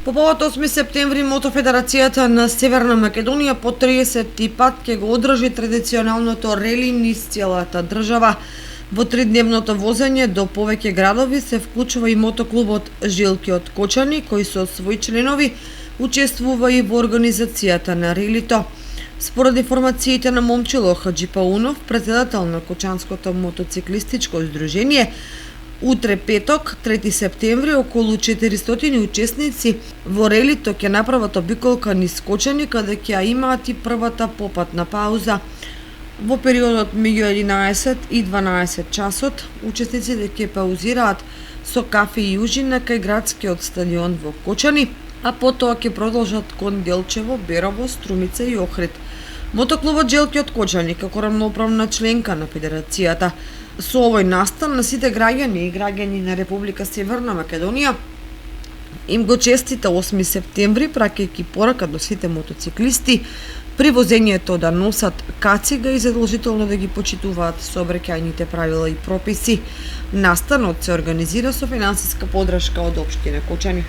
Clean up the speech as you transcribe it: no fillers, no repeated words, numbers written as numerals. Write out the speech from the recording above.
По повод 8 септември Мотофедерацијата на Северна Македонија по 30 пат ќе го одржи традиционалното рели низ целата држава. Во тридневното возење до повеќе градови се вклучува и мотоклубот Жилки од Кочани, кој со своји членови учествува и во организацијата на релито. Според информациите на Момчило Хаджипаунов, председател на Кочанското мотоциклистичко здружение, утре петок, 3 септември, околу 400 учесници во релито ќе направат обиколка низ Кочани, каде ќе имаат и првата попатна пауза. Во периодот меѓу 11 и 12 часот, учесниците ќе паузираат со кафе и ужина кај градскиот стадион во Кочани, а потоа ќе продолжат кон Делчево, Берово, Струмица и Охрид. Мотоклубот Жилки од Кочани, како рамноуправна членка на Федерацијата, со овој настан на сите граѓани и граѓани на Република Северна Македонија им го честита 8 септември, праќајќи порака до сите мотоциклисти при возењето да носат кацига и задолжително да ги почитуваат сообраќајните правила и прописи. Настанот се организира со финансиска поддршка од општина Кочани.